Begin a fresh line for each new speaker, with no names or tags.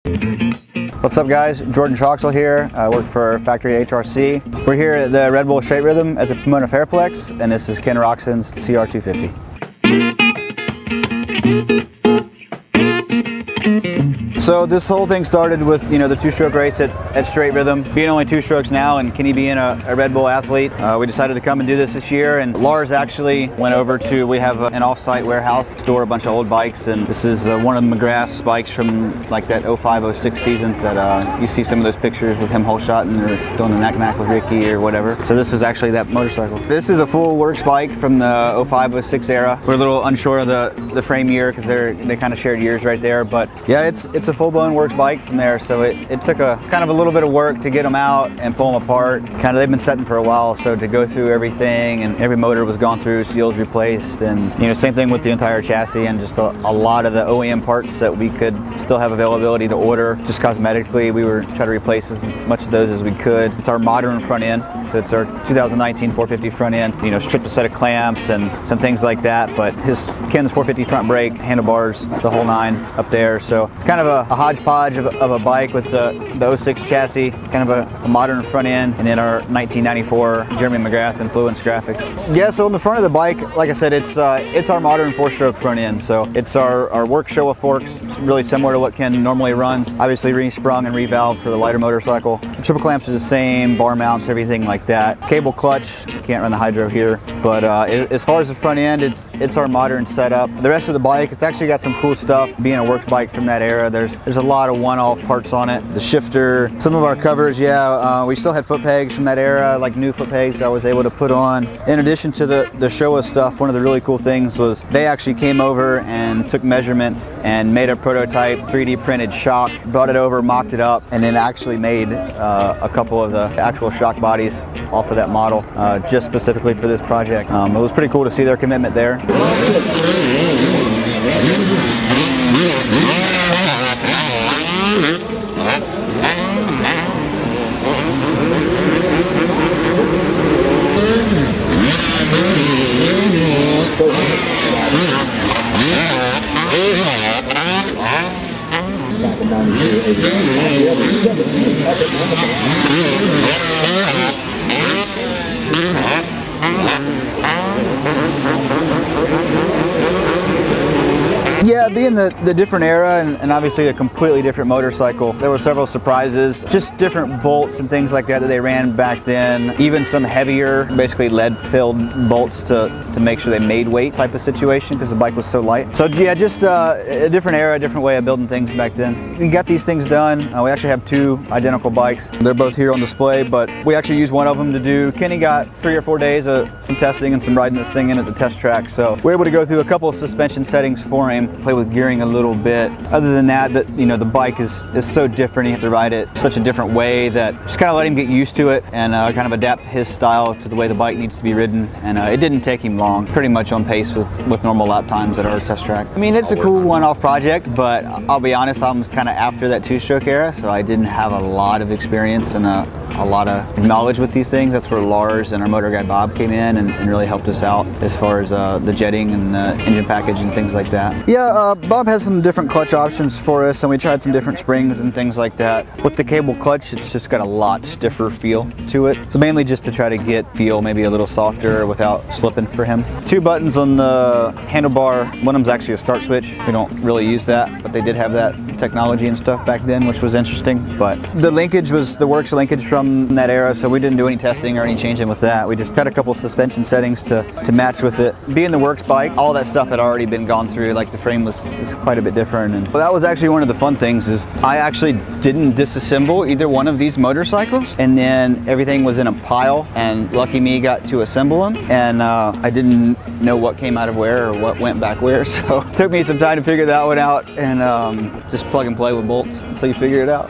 What's up guys, Jordan Troxel here. I work for Factory HRC. We're here at the Red Bull Straight Rhythm at the Pomona Fairplex, and this is Ken Roczen's CR250. So this whole thing started with, the two-stroke race at Straight Rhythm. Being only two strokes now and Kenny being a Red Bull athlete, we decided to come and do this year. And Lars actually went over to, we have an off-site warehouse, store a bunch of old bikes. And this is one of McGrath's bikes from like that 05-06 season that you see some of those pictures with him hole shotting or doing the knack with Ricky or whatever. So this is actually that motorcycle. This is a full works bike from the 05-06 era. We're a little unsure of the frame year because they kind of shared years right there. But yeah, it's a full-blown works bike from there, so it took a kind of a little bit of work to get them out and pull them apart. They've been setting for a while, so to go through everything, and every motor was gone through, seals replaced, and same thing with the entire chassis and just a lot of the OEM parts that we could still have availability to order. Just cosmetically, we were trying to replace as much of those as we could. It's our modern front end, so it's our 2019 450 front end. Stripped a set of clamps and some things like that, but Ken's 450 front brake, handlebars, the whole nine up there. So it's kind of a hodgepodge of a bike with the 06 chassis, kind of a modern front end, and then our 1994 Jeremy McGrath influenced graphics. Yeah, so on the front of the bike, like I said, it's our modern four-stroke front end. So it's our work Showa forks. It's really similar to what Ken normally runs. Obviously re-sprung and revalved for the lighter motorcycle. Triple clamps are the same, bar mounts, everything like that. Cable clutch, you can't run the hydro here. But as far as the front end, it's our modern setup. The rest of the bike, it's actually got some cool stuff. Being a works bike from that era, there's a lot of one-off parts on it. The shifter, some of our covers, we still had foot pegs from that era, like new foot pegs I was able to put on. In addition to the Showa stuff, one of the really cool things was they actually came over and took measurements and made a prototype 3D printed shock, brought it over, mocked it up, and then actually made a couple of the actual shock bodies off of that model just specifically for this project. It was pretty cool to see their commitment there. Yeah, being the different era and obviously a completely different motorcycle, there were several surprises, just different bolts and things like that they ran back then, even some heavier, basically lead-filled bolts to make sure they made weight type of situation because the bike was so light. So yeah, just a different era, a different way of building things back then. We got these things done. We actually have two identical bikes. They're both here on display, but we actually used one of them to do, Kenny got 3 or 4 days of some testing and some riding this thing in at the test track. So we're able to go through a couple of suspension settings for him, play with gearing a little bit. Other than that, the bike is so different. You have to ride it such a different way that just kind of let him get used to it and kind of adapt his style to the way the bike needs to be ridden. And it didn't take him long, pretty much on pace with normal lap times at our test track. I mean, it's a cool one-off project, but I'll be honest, I was kind of after that two-stroke era, so I didn't have a lot of experience and a lot of knowledge with these things. That's where Lars and our motor guy Bob came in and really helped us out as far as the jetting and the engine package and things like that. Yeah, Bob has some different clutch options for us, and we tried some different springs and things like that. With the cable clutch, it's just got a lot stiffer feel to it. So mainly just to try to get feel maybe a little softer without slipping for him. 2 buttons on the handlebar. One of them's actually a start switch. We don't really use that, but they did have that technology and stuff back then, which was interesting. But the linkage was the works linkage from that era, so we didn't do any testing or any changing with that. We just got a couple suspension settings to match with it. Being the works bike, all that stuff had already been gone through. Like the frame was quite a bit different. And that was actually one of the fun things is I actually didn't disassemble either one of these motorcycles, and then everything was in a pile, and lucky me got to assemble them, and I didn't know what came out of where or what went back where, so it took me some time to figure that one out, and just plug and play with bolts until you figure it out.